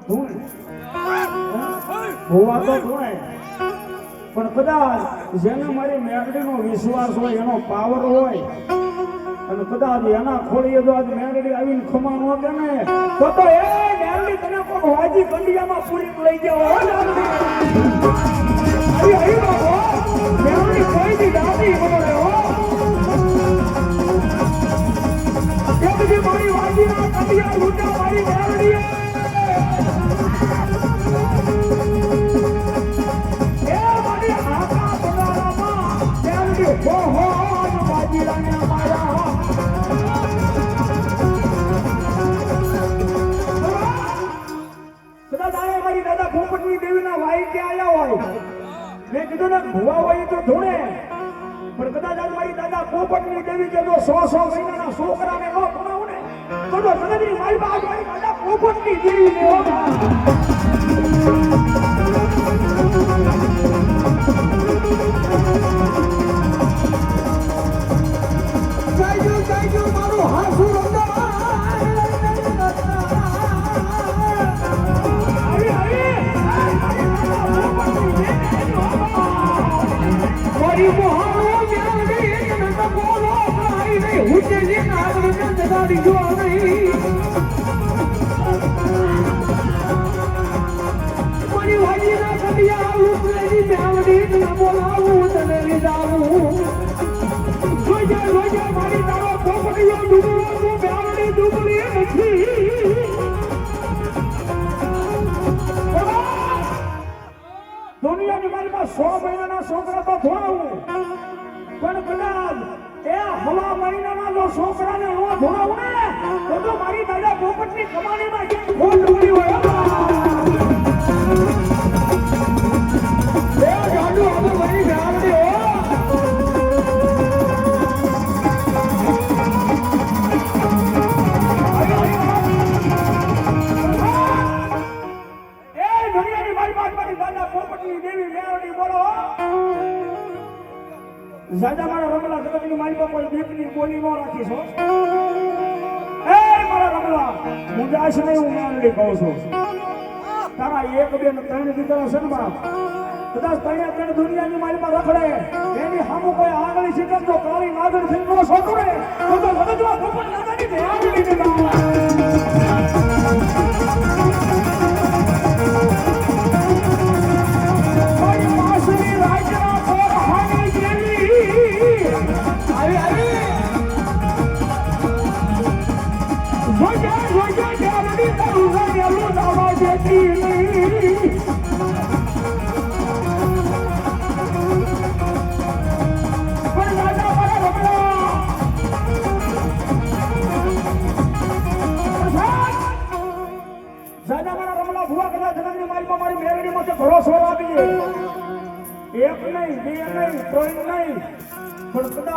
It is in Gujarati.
ધૂણ ભૂવા તો ધૂણે પણ કદાચ જેને મારી મેરડીનો વિશ્વાસ હોય એનો પાવર હોય અને કદાચ એના ખોળીએ જો આજ મેરડી આવીને ખમા ન દે ને તો એ મેરડી તને કોઈ વાજી કંડિયામાં પૂરી લઈ જાવ આવી બાબો મેરડી કોઈ દી દાદી બોલે હો કે બધી મારી વાજીના કંડિયા લૂટા મારી મેરડી એ મારી આકા બગાડામાં મેરડી હો વાજીરાને મારા મારી દાદા ભૂપતની દેવીના વાઈ કે આયા હોય મેં કીધું ને ભુવા હોય તો ધોણે પણ કદાચ આજ મારી દાદા ભૂપતની દેવી કે જો 100 મહિનાના છોકરાને નો ભણાવું ને તો જગતની મારી બાદ મારી દાદા ભૂપતની દેવી ને હો જાયજો મારું હાસુ મારી વાજીના કડિયા લૂટલેની મેલડી ના બોલાવું તને લીધાવું રોજા મારી તારો પોપડીયો ડૂબલો તો મેલડી ડૂબલી નથી દુનિયાની મારી પાસે 100 મહિનાના છોકરા તો ધોળાવું પણ કદાચ એ હવા મહિનાના જો છોકરાને નો ધોળાવું ને તો મારી દાદા પોપટની કમાણીમાં એક ખોટ ઉડી હોય એ જાડુ હવે મારી મેલડી હો જાજા મારા રમલા જગતની મારી પર કોઈ દીકરી બોલી નો રાખી છો એ મારા રમલા હું જાશ નહીં હું મેલડી કહું છું તારા 1 2 ને 3 દીકરા છે ને બાપ કદાચ 3 દુનિયાની મારી પર રખડે એની સામું કોઈ આગળ શીખે તો કાળી નાગર થઈ નો છોકરે તો જગતમાં પોપટ નાગાની મેલડી ને મારી મેલડી માં ભરોસો આપી એક નહીં 2 નહીં 3 નહીં પણ કદાચ